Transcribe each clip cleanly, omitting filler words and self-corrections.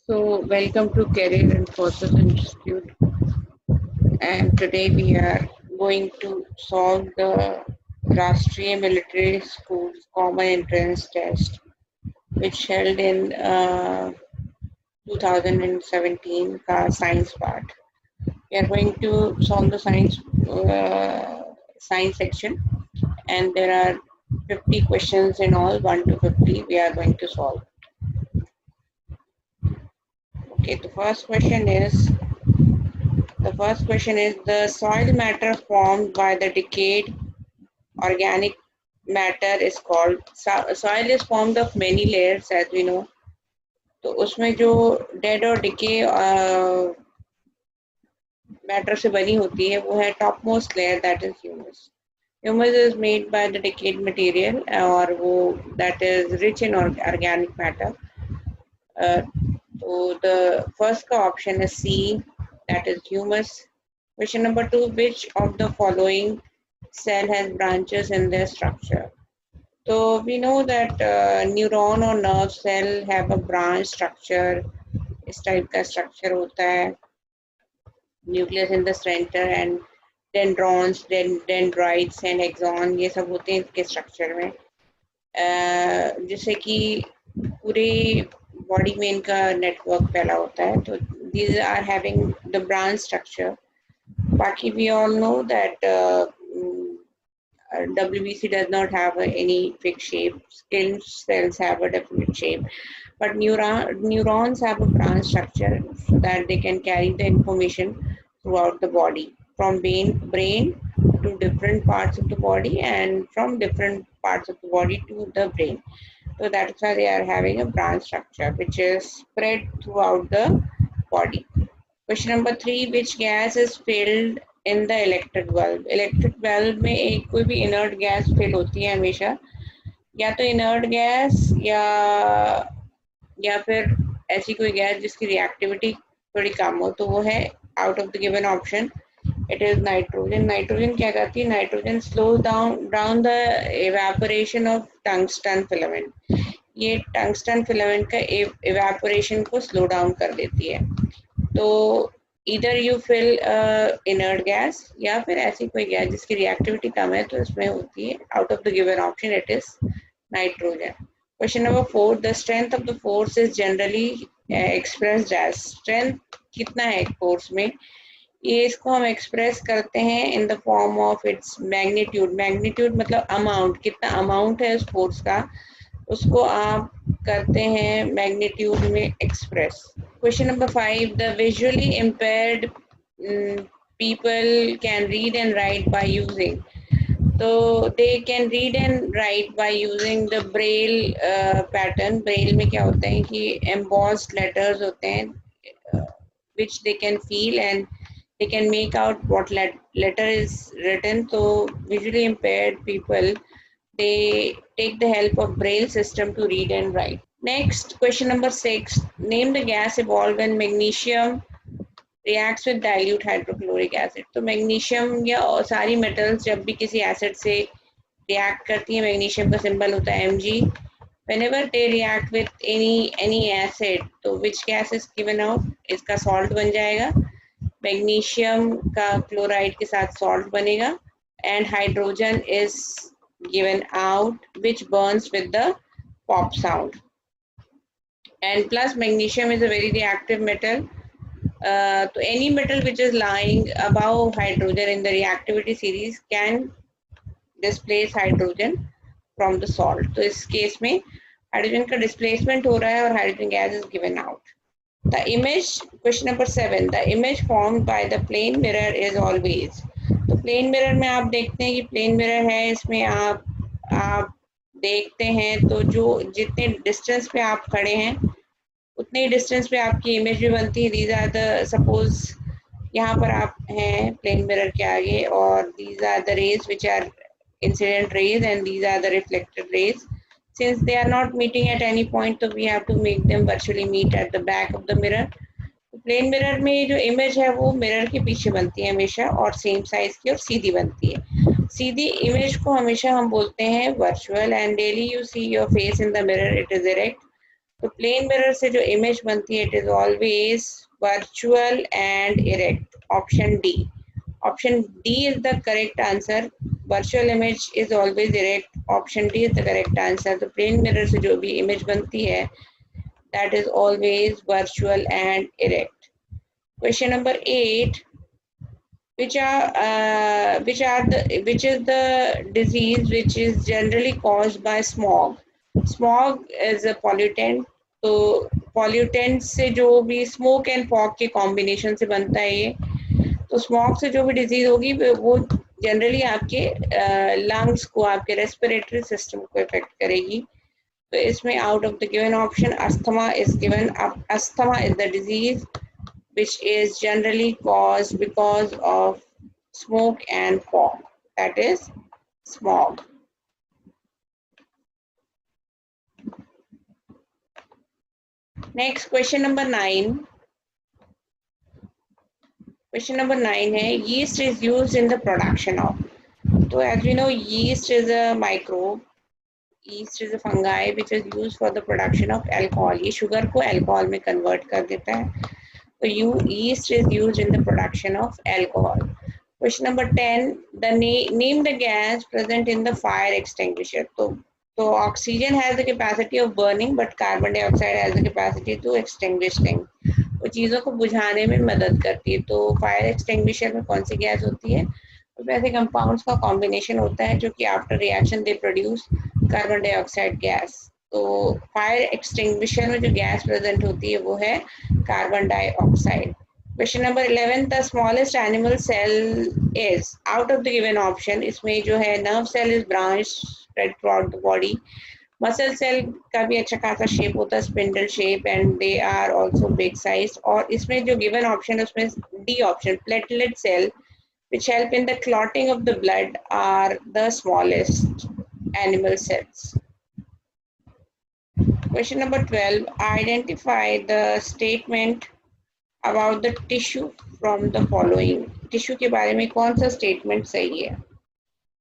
So, welcome to Career and Process Institute. And today we are going to solve the Rashtriya Military School's Common Entrance Test, which held in 2017 का science part. We are going to solve the science section, and there are 50 questions in all, 1 to 50. We are going to solve. Okay, the first question is the soil matter formed by the decayed organic matter is called. Soil is formed of many layers, as we know. तो उसमें जो dead और decay matter से बनी होती है वो है top most layer, that is humus. Humus is made by the decayed material और वो that is rich in organic matter. So the first option is C, that is humus. Question number 2, which of the following cell has branches in their structure? So we know that neuron or nerve cell have a branch structure. इस type का structure होता है. Nucleus in the center and dendrons, dendrites and axon, ये सब होते हैं इसके structure में. जिससे कि पूरे बॉडी में इनका नेटवर्क फैला होता है. तो these are having the branch structure. बाकी we all know that WBC does not have any fixed shape. Skin cells have a definite shape, but neurons have a branch structure so that they can carry the information throughout the body from brain to different parts of the body and from different parts of the body to the brain. So that's why they are having a branch structure which is spread throughout the body. Question number 3, which gas is filled in the electric bulb? Electric bulb में एक कोई भी inert gas fill होती है हमेशा, या तो inert gas या फिर ऐसी कोई गैस जिसकी रिएक्टिविटी थोड़ी कम हो. तो वो है out of the given option, it is nitrogen. Nitrogen क्या करती है? Nitrogen slows down the evaporation of tungsten filament. ये tungsten filament का evaporation को slow down कर देती है. तो either you fill inert gas या फिर ऐसी कोई गैस जिसकी रिएक्टिविटी कम है, तो इसमें होती है out of the given option, it is nitrogen. Question number 4, the strength of the force is generally expressed as. Strength कितना है फोर्स में? ये इसको हम एक्सप्रेस करते हैं in the form of its magnitude. Magnitude मतलब अमाउंट, कितना अमाउंट है उस फोर्स का, उसको आप करते हैं मैग्नीट्यूड में express. Question number 5, the visually impaired people can read and write by using. तो they can read and write by using the braille pattern. Braille में क्या होता है कि एम्बॉस्ड लेटर्स होते हैं which they can feel and they can make out what letter is written. So visually impaired people, they take the help of braille system to read and write. Next, question number 6, name the gas evolved when magnesium reacts with dilute hydrochloric acid. तो magnesium या सारी metals जब भी किसी acid से react करती है, magnesium का symbol होता है Mg. Whenever they react with any acid, तो which gas is given out? इसका salt बन जाएगा. Magnesium का chloride के साथ salt बनेगा and hydrogen is given out which burns with the pop sound. And plus magnesium is a very reactive metal. So any metal which is lying above hydrogen in the reactivity series can displace hydrogen from the salt. तो इस case में hydrogen का displacement हो रहा है और hydrogen gas is given out. The image, question number 7, the image formed by the plane mirror is always. तो plane mirror में आप देखते हैं कि प्लेन मिरर है, इसमें आप देखते हैं तो जो जितने डिस्टेंस पे आप खड़े हैं उतने डिस्टेंस पे आपकी इमेज भी बनती है. दीज आर द, सपोज यहाँ पर आप हैं प्लेन मिरर के आगे और these are the rays which are incident rays and these are the reflected rays. Since they are not meeting at any point, so we have to make them virtually meet at the back of the mirror. तो plane mirror में जो image है वो mirror के पीछे बनती है हमेशा और सेम साइज की और सीधी बनती है. सीधी इमेज को हमेशा हम बोलते हैं virtual. And daily you see your face in the mirror, it is erect. तो प्लेन मिरर से जो इमेज बनती है, it is always virtual and erect, option D. Option D is the correct answer. Virtual image is always erect, option D is the correct answer. तो plane mirror से जो भी image बनती है, that is always virtual and erect. Question number 8, which is the disease which is generally caused by smog? Smog is a pollutant, तो pollutant से जो भी smoke and fog के combination से बनता है ये, तो smog से जो भी disease होगी वो generally आपके lungs को, आपके respiratory system को affect करेगी। तो इसमें out of the given option asthma is given. Asthma is the disease which is generally caused because of smoke and fog, that is smog. Next, question number 9. Question number 9 है, yeast is used in the production of. So as we know, yeast is a microbe. Yeast is a fungi which is used for the production of alcohol. ये sugar को alcohol में convert कर देता है. So yeast is used in the production of alcohol. Question number 10, the name the gas present in the fire extinguisher. So oxygen has the capacity of burning, but carbon dioxide has the capacity to extinguishing. वो चीज़ों को बुझाने में मदद करती है। तो fire extinguisher में कौन सी गैस होती है? उसमें ऐसे कंपाउंड्स का कॉम्बिनेशन होता है जो कि after reaction they produce carbon dioxide gas. तो फायर एक्सटिंग्विशर में जो गैस प्रेजेंट होती है वो है carbon dioxide. Question number 11, the smallest animal cell is, out of the given option, इसमें जो है nerve cell is branch spread throughout the body, muscle cell का भी अच्छा खासा शेप होता है, spindle shape, and they are also big size. और इसमें जो गिवन ऑप्शन है उसमें D option, platelet cell which help in the clotting of the blood are the smallest animal cells. Question number 12, identify the statement about the tissue from the following. Tissue के बारे में कौन सा statement सही है?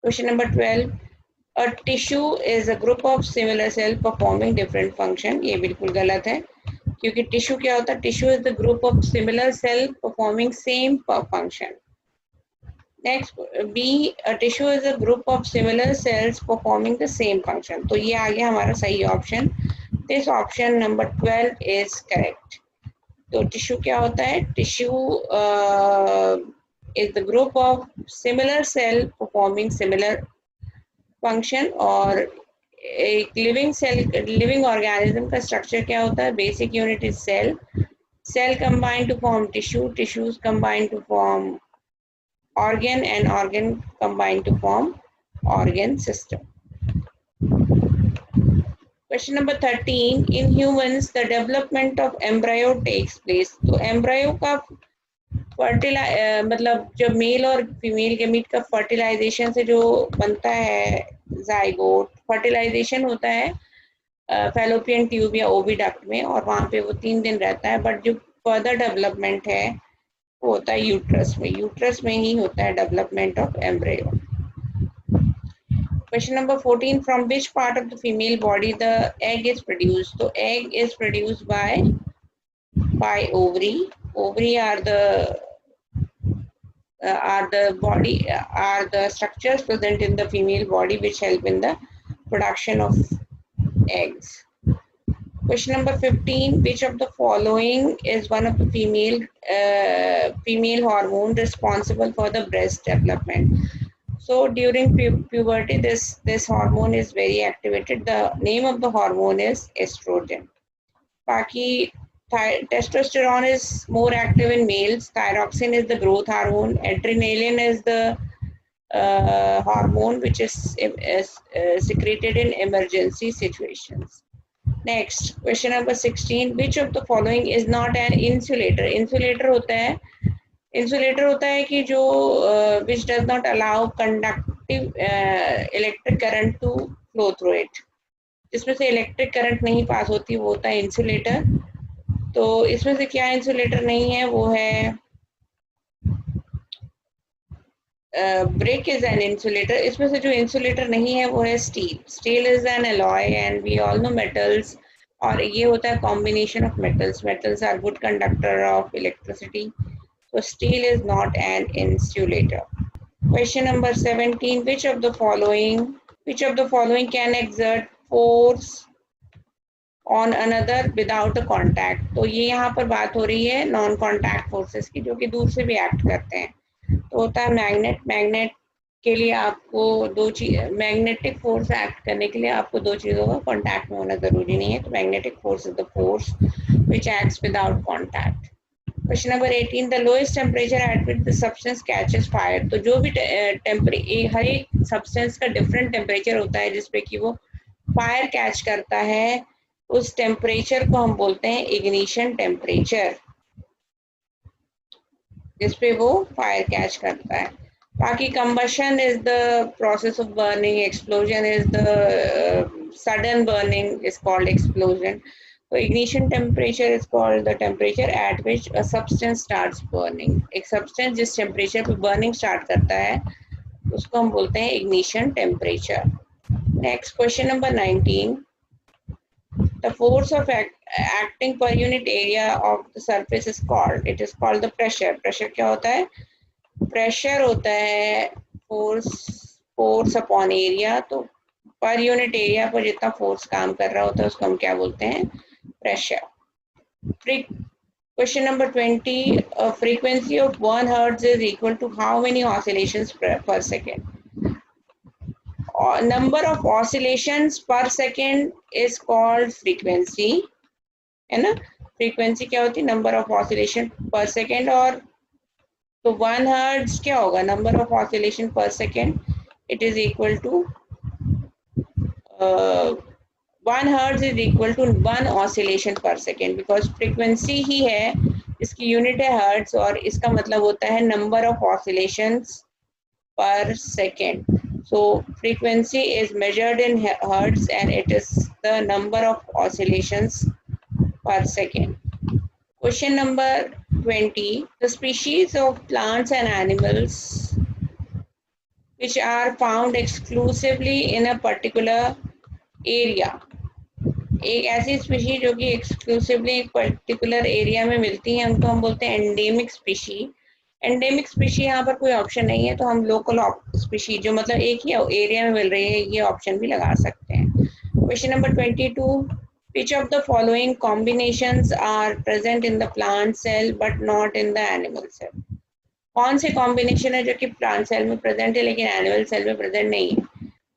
Question number 12, a tissue is a group of similar cells performing different function. ये बिल्कुल गलत है, क्योंकि tissue क्या होता है? Tissue is the group of similar cells performing same function. Next, B, a tissue is a group of similar cells performing the same function. तो ये आ गया हमारा सही option. This option number 12 is correct. तो tissue क्या होता है? Tissue is the group of similar cell performing similar function। और एक लिविंग सेल, लिविंग ऑर्गेनिज्म का स्ट्रक्चर क्या होता है? Basic unit is cell, cell combine to form tissue, tissues combine to form organ, and organ combine to form organ system. Question number 13, in humans the development of embryo takes place. तो embryo का मतलब जब mail और female gamete का fertilisation से जो बनता है जाइगोट, फर्टिलाइजेशन होता है फैलोपियन ट्यूब या ओविडक्ट में, और वहाँ पे वो 3 दिन रहता है। बट जो फर्दर डेवलपमेंट है वो होता है यूट्रस में, यूट्रस में ही होता है development of embryo. Question number 14, from which part of the female body the egg is produced. तो egg is produced by ovary. Ovary are the structures present in the female body which help in the production of eggs. Question number 15, which of the following is one of the female hormone responsible for the breast development? So during puberty this hormone is very activated. The name of the hormone is estrogen. बाकी testosterone is more active in males, thyroxine is the growth hormone, adrenaline is the hormone which is secreted in emergency situations. Next, question number 16, which of the following is not an insulator? Insulator होता है कि जो which does not allow conductive electric current to flow through it, जिसमें से electric current नहीं पास होती, वो होता है इंसुलेटर। तो इसमें से क्या इंसुलेटर नहीं है? वो है ब्रिक इज एन इंसुलेटर। इसमें से जो इंसुलेटर नहीं है वो है steel. Steel is an alloy and we all know metals और ये होता है combination of metals. Metals are good conductor of electricity. So steel is not an insulator. Question number 17. Which of the following can exert force on another without a contact? तो ये यहाँ पर बात हो रही है नॉन कॉन्टैक्ट फोर्सेस की, जो कि दूर से भी एक्ट करते हैं. तो होता है मैग्नेट. मैग्नेट के लिए आपको दो चीज, मैग्नेटिक फोर्स एक्ट करने के लिए आपको दो चीजों का कॉन्टैक्ट में होना जरूरी नहीं है. तो magnetic force is the force which acts without contact. Question number 18. The lowest temperature at which the substance catches fire. तो जो भी हर एक सब्सटेंस का डिफरेंट टेम्परेचर होता है जिसपे कि वो फायर कैच करता है, उस टेम्परेचर को हम बोलते हैं इग्निशन टेम्परेचर, जिसपे वो फायर कैच करता है. बाकी combustion is the process of burning, explosion is the sudden burning is called explosion. तो ignition temperature is called the temperature at which a substance starts burning. एक substance जिस temperature पे burning start करता है उसको हम बोलते हैं ignition temperature. Next, question number 19. The force of acting per unit area of the surface is called. It is called the pressure. Pressure क्या होता है? Pressure होता है force upon area. तो per unit area पर जितना force काम कर रहा होता है उसको हम क्या बोलते हैं? Pressure. Question number 20. A frequency of 1 hertz is equal to how many oscillations per second? Number of oscillations per second is called frequency, है ना. frequency क्या होती है? number of oscillation per second. और तो 1 hertz क्या होगा? number of oscillation per second. It is equal to 1 hertz is equal to 1 oscillation per second, because frequency ही है, इसकी यूनिट है hertz, और इसका मतलब होता है number of oscillations per second. So frequency is measured in hertz and it is the number of oscillations per second. Question number 20. The species of plants and animals which are found exclusively in a particular area. एक ऐसी species जो कि exclusively एक particular area में मिलती है उनको हम बोलते हैं एंडेमिक स्पीशी. एंडेमिक स्पीशी यहाँ पर कोई ऑप्शन नहीं है, तो हम लोकल स्पीशी जो मतलब एक ही एरिया में मिल रही है ये ऑप्शन भी लगा सकते हैं. Question number 22. Which of the following combinations are present in the plant cell but not in the animal cell? कौन से कॉम्बिनेशन है जो कि प्लांट सेल में प्रेजेंट है लेकिन एनिमल सेल में प्रेजेंट नहीं है?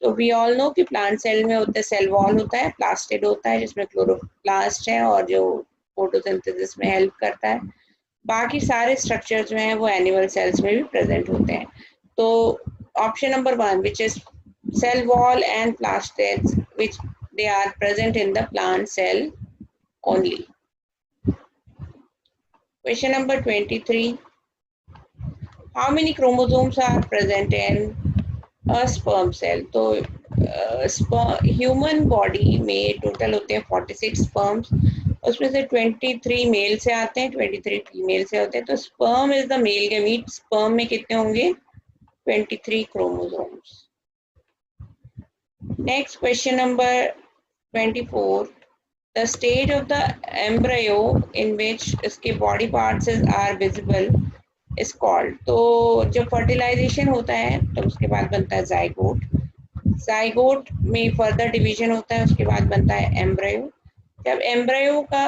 तो वी ऑल नो कि प्लांट सेल में होता है सेल वॉल होता है, प्लास्टिड होता है जिसमें क्लोरोप्लास्ट है और जो फोटोसिंथेसिस में हेल्प करता है. बाकी सारे स्ट्रक्चर जो हैं वो एनिमल सेल्स में भी प्रेजेंट होते हैं. तो option number 1 which is cell wall and plastids which they are present in the plant cell only. Question number 23. How many chromosomes are present in sperm cell? तो human body में total होते हैं 46 sperms, उसमें से 23 mail से आते हैं, 23 female से होते हैं. तो sperm is the male gamete. Sperm में कितने होंगे? 23 chromosomes. Next question number 24. The stage of the embryo in which इसके body parts are visible is called. तो जब फर्टिलाइजेशन होता है तो उसके बाद बनता है जाइगोट. जाइगोट में फर्दर डिवीजन होता है, उसके बाद बनता है एम्ब्रायो. जब एम्ब्रायो का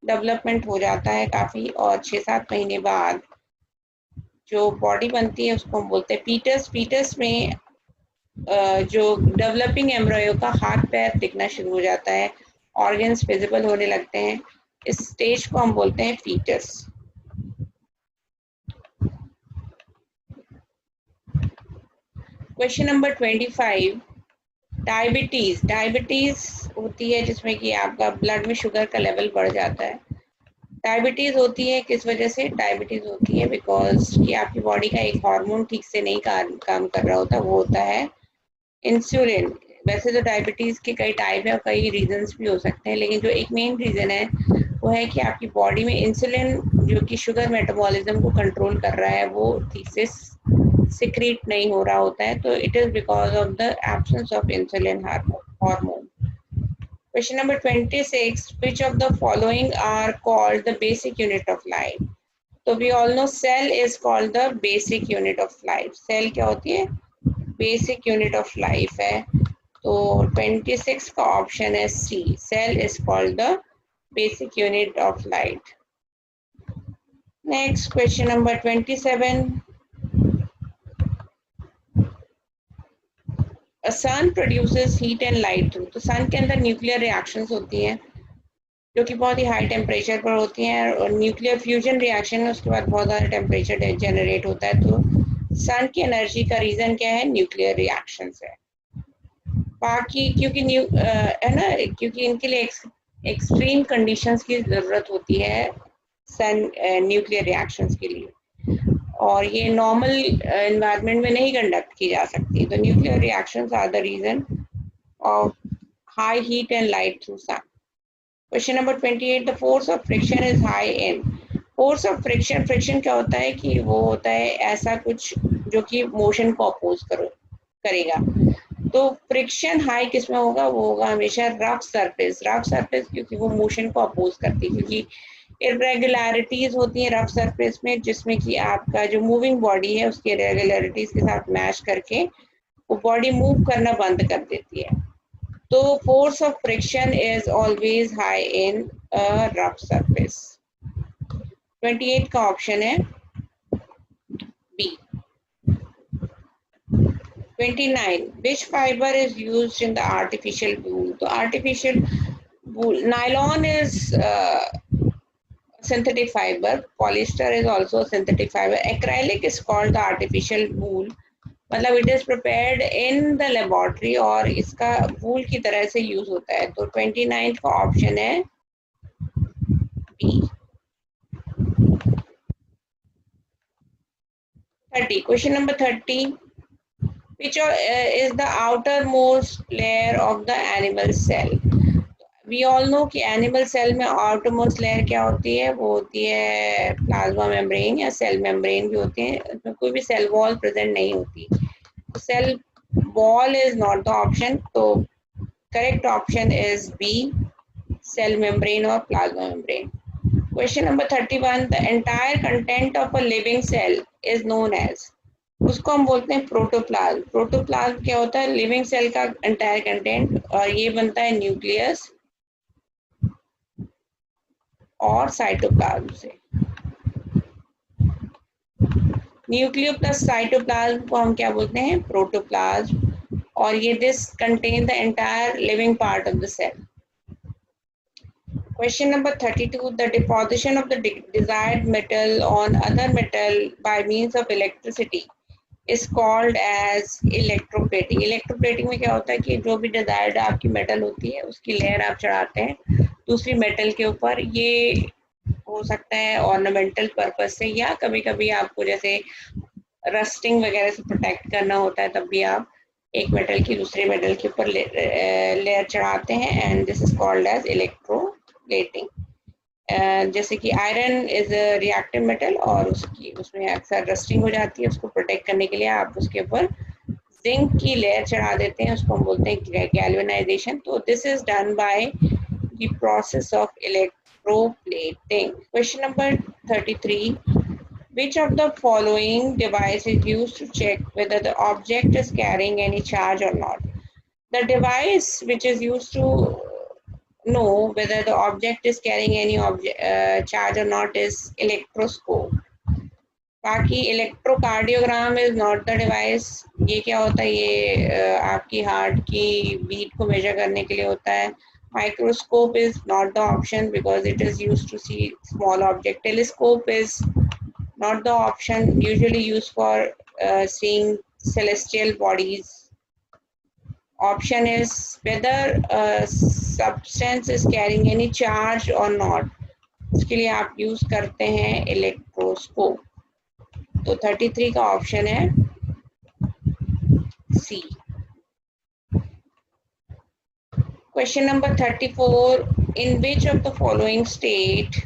डेवलपमेंट हो जाता है काफ़ी और 6-7 महीने बाद जो बॉडी बनती है उसको हम बोलते हैं पीटस. पीटस में जो डेवलपिंग एम्ब्रायो का हाथ पैर दिखना शुरू हो जाता है, ऑर्गन्स विजिबल होने लगते हैं, इस स्टेज को हम बोलते हैं foetus. Question number 25. Diabetes. Diabetes होती है जिसमें कि आपका ब्लड में शुगर का लेवल बढ़ जाता है. डायबिटीज होती है किस वजह से? डायबिटीज होती है बिकॉज कि आपकी बॉडी का एक हार्मोन ठीक से नहीं काम कर रहा होता, वो होता है इंसुलिन. वैसे तो डायबिटीज के कई टाइप है और कई रीजंस भी हो सकते हैं, लेकिन जो एक मेन रीजन है वो है कि आपकी बॉडी में इंसुलिन जो कि शुगर मेटाबॉलिज्म को कंट्रोल कर रहा है वो ठीक से सिक्रीट नहीं हो रहा होता है. तो it is because of the absence of insulin hormone. Question number 26. Which of the following are called the basic unit of life? So we all know cell is called the basic unit of life. Cell क्या होती है? Basic unit of life है. तो 26 का option है C. Cell is called the basic unit of light. Next, question number 27. A sun produces heat and light through. तो sun के अंदर न्यूक्लियर रिएक्शंस होती हैं जो कि बहुत ही हाई टेम्परेचर पर होती हैं और न्यूक्लियर फ्यूजन रिएक्शन है, उसके बाद बहुत ज़्यादा टेम्परेचर जनरेट होता है. तो सन की एनर्जी का रीज़न क्या है? न्यूक्लियर रिएक्शंस है. बाकी क्योंकि है ना, क्योंकि इनके लिए एक्सट्रीम कंडीशंस की ज़रूरत होती है सन न्यूक्लियर रिएक्शंस के लिए, और ये नॉर्मल एनवायरनमेंट में नहीं कंडक्ट की जा सकती. तो nuclear reactions are the reason of high heat and light through sun. Question number 28. The force of friction is high in. Force of friction, friction क्या होता है कि वो होता है ऐसा कुछ जो कि मोशन को अपोज करेगा. तो फ्रिक्शन हाई किस में होगा? वो होगा हमेशा रफ सरफेस. रफ सरफेस क्योंकि वो मोशन को अपोज करती है, क्योंकि इरेगुलरिटीज होती हैं रफ सरफेस में, जिसमें कि आपका जो मूविंग बॉडी है उसकी इरेगुलरिटीज के साथ मैच करके वो बॉडी मूव करना बंद कर देती है. तो force of friction is always high in a rough surface. 28 का ऑप्शन है B. 29. Which fiber is used in the artificial wool? तो artificial wool, nylon is synthetic fiber, polyester is also a synthetic fiber, acrylic is called the artificial wool. मतलब it is prepared in the laboratory और इसका वूल की तरह से use होता है. तो 29 का ऑप्शन है B. 30. Question number 30. Which is the outermost layer of the animal cell? We all know कि animal cell में outermost layer क्या होती है? वो होती है plasma membrane या cell membrane भी होते हैं. उसमें कोई भी cell wall present नहीं होती. Cell wall is not the option. तो correct option is B, cell membrane or plasma membrane. Question number 31. The entire content of a living cell is known as. उसको हम बोलते हैं प्रोटोप्लाज्म. प्रोटोप्लाज्म क्या होता है? लिविंग सेल का entire content, और ये बनता है न्यूक्लियस और साइटोप्लाज्म से. न्यूक्लियो प्लस साइटोप्लाज्म को हम क्या बोलते हैं? प्रोटोप्लाज्म. और ये this contain the entire living part of the cell. Question number 32. The deposition of the desired metal on other metal by means of electricity is called as electroplating. electroplating में क्या होता है कि जो भी desired आपकी metal होती है उसकी लेयर आप चढ़ाते हैं दूसरी metal के ऊपर. ये हो सकता है ornamental purpose से, या कभी कभी आपको जैसे रस्टिंग वगैरह से प्रोटेक्ट करना होता है तब भी आप एक मेटल की दूसरे मेटल के ऊपर लेयर चढ़ाते हैं. And this is called as electroplating. जैसे कि iron is a reactive metal और उसमें अक्सर रस्टिंग हो जाती है, उसको प्रोटेक्ट करने के लिए आप उसके ऊपर जिंक की लेयर चढ़ा देते हैं, उसको हम बोलते हैं गैल्वेनाइजेशन. तो this is done by the process of electroplating. Question number 33. Which of the following device is used to check whether the object is carrying any charge or not? The device which is used to know whether the object is carrying any charge or not is electroscope. बाकी electrocardiogram is not the device. ये क्या होता है? ये आपकी heart की beat को major करने के लिए होता है. Microscope is not the option because it is used to see small object. Telescope is not the option, usually used for seeing celestial bodies. Option is whether a substance is carrying any charge or not. उसके लिए आप use करते हैं electroscope. तो 33 का option है C. Question number 34. In which of the following state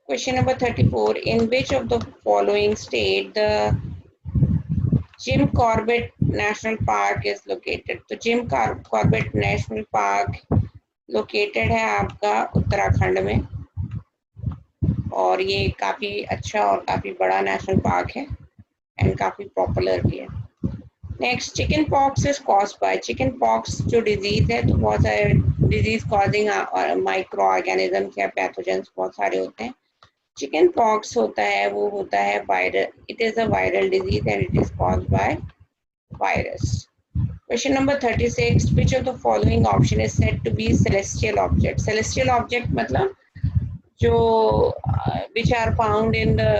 Question number 34. In which of the following state the Jim Corbett national park is located? तो Jim Corbett national park located है आपका उत्तराखंड में, और ये काफ़ी अच्छा और काफ़ी बड़ा नेशनल पार्क है एंड काफ़ी पॉपुलर भी है। Next, chicken pox is caused by, chicken pox जो डिजीज है, तो बहुत सारे डिजीज कॉजिंग माइक्रो ऑर्गेनिजम्स या पैथोजेंस बहुत सारे होते हैं। चिकन पॉक्स होता है वो होता है viral, it is a viral disease and it is caused by virus. Question number 36, which of the following option is said to be celestial object? Celestial object मतलब जो which are found in the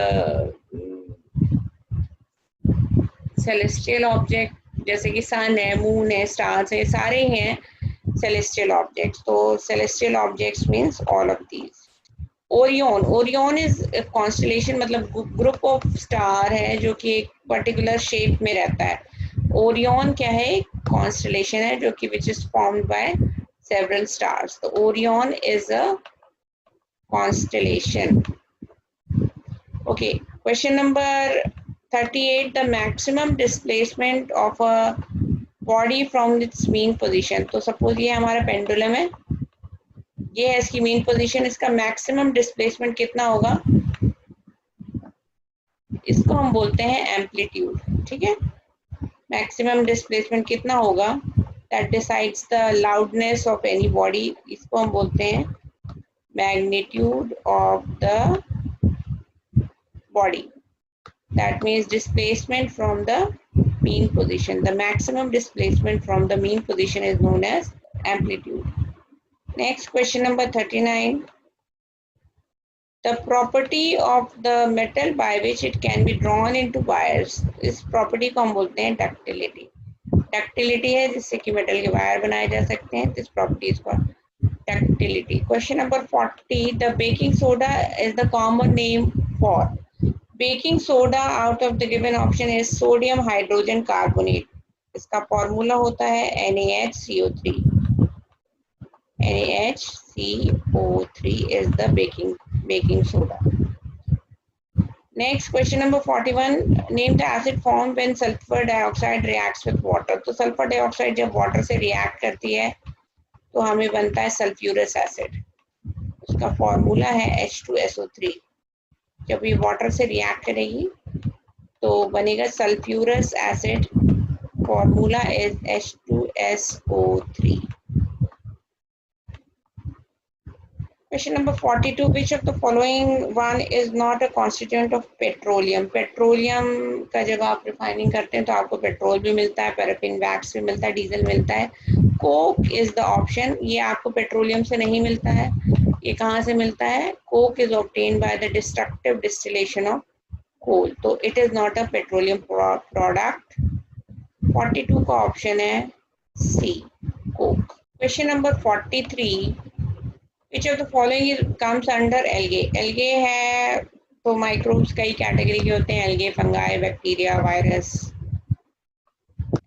celestial object, जैसे कि सन है, moon है, stars है, सारे हैं celestial objects। तो celestial objects means all of these। Orion, Orion is constellation मतलब ग्रुप ऑफ स्टार है जो कि एक पर्टिकुलर शेप में रहता है। ओरियन क्या है? कॉन्स्टलेशन है जो कि which is formed by several stars. तो Orion is a constellation. Okay, question number 38, the maximum displacement of a body from its mean position. तो सपोज ये हमारा पेंडुलम है, ये है इसकी मेन पोजीशन, इसका मैक्सिमम डिस्प्लेसमेंट कितना होगा? इसको हम बोलते हैं एम्पलीट्यूड। ठीक है, मैक्सिमम डिस्प्लेसमेंट कितना होगा? That decides the loudness of any body. इसको हम बोलते हैं magnitude of the body. That means displacement from the mean position. The maximum displacement from the mean position is known as amplitude. Next, question number 39. The property of the metal by which it can be drawn into wires, इस property को हम बोलते हैं ductility. Ductility है जिससे कि metal के wire बनाए जा सकते हैं, this property is called ductility. Question number 40. The baking soda is the common name for, baking soda out of the given option is sodium hydrogen carbonate. इसका फॉर्मूला होता है NaHCO3. NaHCO3 is the baking soda. Next, question number 41. Name the acid formed when sulfur dioxide reacts with water. तो sulfur dioxide जब water से react करती है तो हमें बनता है sulfurous acid. उसका फॉर्मूला है H2SO3. जब ये वाटर से रिएक्ट करेगी तो बनेगा sulphurous acid, formula is H2SO3. Question number 42, which of the following one is not a constituent of petroleum. Petroleum का जब आप रिफाइनिंग करते हैं तो आपको पेट्रोल भी मिलता है, पैराफिन वैक्स भी मिलता है, डीजल मिलता है। कोक इज द ऑप्शन, ये आपको पेट्रोलियम से नहीं मिलता है। ये कहाँ से मिलता है? Coke is obtained by the destructive distillation of coal, तो it is not a petroleum product. 42 का ऑप्शन है C, coke. Question number 43, which of the following comes under algae. Algae है तो माइक्रोब्स कई कैटेगरी के होते हैं, algae, fungi, bacteria, virus.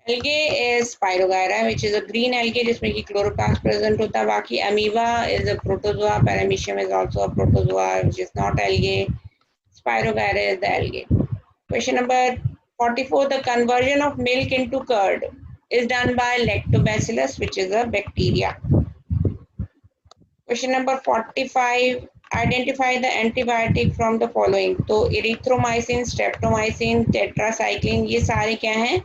Algae is spirogyra which is a green algae जिसमें कि क्लोरोप्लास्ट प्रेजेंट होता है। बाकी amoeba is a protozoa, paramecium is also a protozoa which is not algae, spirogyra is the algae. Question number 44, the conversion of milk into curd is done by lactobacillus which is a bacteria. Question number 45, identify the antibiotic from the following. तो erythromycin, streptomycin, tetracycline ये सारे क्या हैं?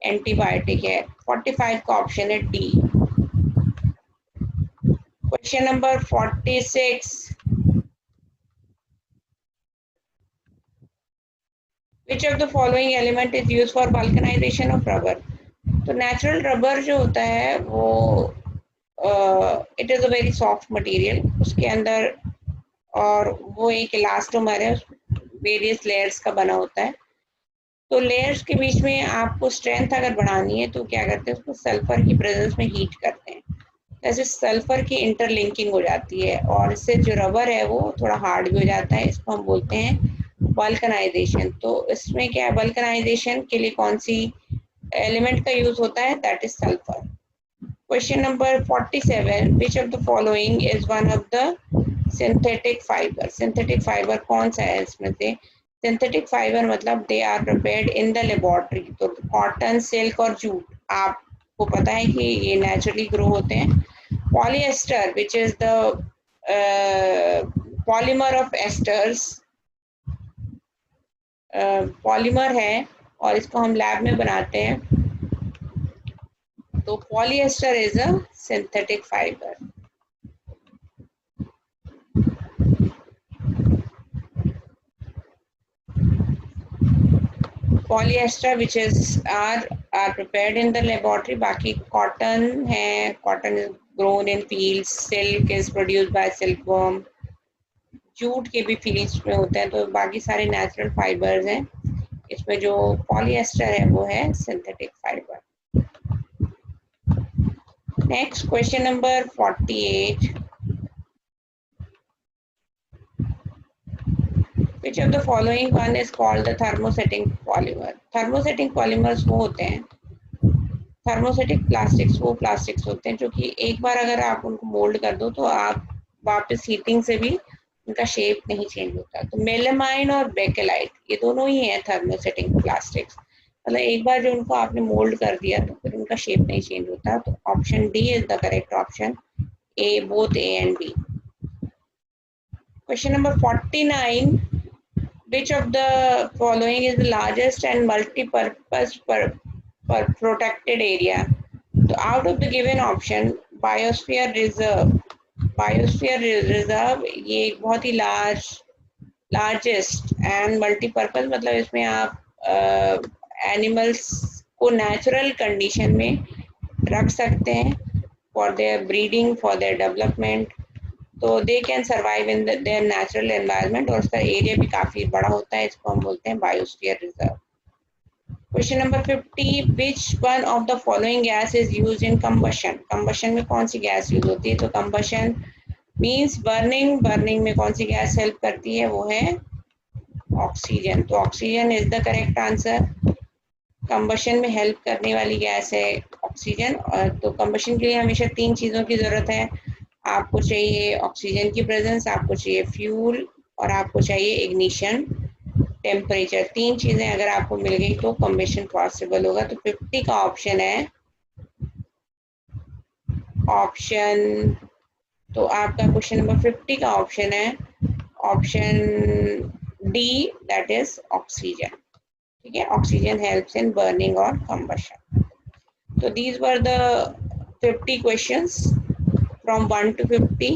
Antibiotic है। 45 का option है D. Question number 46, which of the following element is used for vulcanization of rubber? तो natural rubber जो होता है वो it is a very soft material, उसके अंदर, और वो एक इलास्टोमर है, वेरियस लेयर्स का बना होता है। तो लेयर्स के बीच में आपको स्ट्रेंथ अगर बढ़ानी है तो क्या करते हैं, उसको सल्फर की प्रेजेंस में हीट करते हैं, जैसे सल्फर की इंटरलिंकिंग हो जाती है और इससे जो रबर है वो थोड़ा हार्ड भी हो जाता है। इसको हम बोलते हैं वल्कनाइजेशन। तो इसमें क्या है, वल्कनाइजेशन के लिए कौन सी एलिमेंट का यूज होता है? That is sulphur. Question number 47, which of the following is one of the synthetic fibre. Synthetic fibre कौन सा है इसमें से? सिंथेटिक फाइबर मतलब they are prepared in the laboratory. तो कॉटन, सिल्क और जूट आपको पता है कि ये नेचुरली ग्रो होते हैं। Polyester which is the polymer of esters, polymer है और इसको हम लैब में बनाते हैं। तो polyester is a synthetic fibre. Polyester which is are prepared in the laboratory. बाकी कॉटन है, cotton is grown in fields, silk is produced by silkworm, jute के भी फील्ड्स में होते हैं। तो बाकी सारे नेचुरल फाइबर्स हैं, इसमें जो पॉलिएस्टर है वो है synthetic fibre. Next question number 48, which of the following one is called the thermosetting polymer? thermosetting polymers वो होते हैं, थर्मोसेटिक प्लास्टिक्स वो प्लास्टिक्स होते हैं जो कि एक बार अगर आप उनको मोल्ड कर दो तो आप वापस हीटिंग से भी उनका शेप नहीं चेंज होता। तो मेलामाइन और बेकेलाइट ये दोनों ही हैं थर्मोसेटिंग प्लास्टिक्स, मतलब एक बार जो उनको आपने मोल्ड कर दिया तो फिर उनका शेप नहीं चेंज होता। तो option D is the correct option, A, both A and B. Question number 49, which of the following is the largest and multi-purpose protected area? So out of the given option, biosphere reserve, biosphere reserve ये एक बहुत ही largest and multi-purpose मतलब इसमें आप animals को natural condition में रख सकते हैं for their breeding, for their development. तो they can survive in their natural environment और उसका एरिया भी काफ़ी बड़ा होता है, इसको हम बोलते हैं biosphere reserve. Question number 50, which one of the following gas is used in combustion? Combustion में कौन सी गैस यूज होती है? तो कंबशन मीन्स बर्निंग, बर्निंग में कौन सी गैस हेल्प करती है? वो है ऑक्सीजन। तो oxygen is the correct answer. Combustion में हेल्प करने वाली गैस है ऑक्सीजन। और तो कंबशन के लिए हमेशा 3 चीज़ों की ज़रूरत है, आपको चाहिए ऑक्सीजन की प्रेजेंस, आपको चाहिए फ्यूल और आपको चाहिए इग्निशन टेम्परेचर। 3 चीज़ें अगर आपको मिल गई तो कंबशन पॉसिबल होगा। तो 50 का ऑप्शन है ऑप्शन, तो आपका क्वेश्चन नंबर 50 का ऑप्शन है option D, that is oxygen. ठीक है, ऑक्सीजन हेल्प्स इन बर्निंग और कंबशन। तो these were the 50 questions from 1 to 50.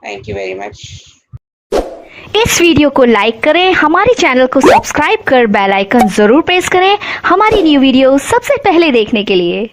Thank you very much. इस वीडियो को लाइक करें, हमारे चैनल को सब्सक्राइब कर बेल आइकन जरूर प्रेस करें हमारी न्यू वीडियो सबसे पहले देखने के लिए।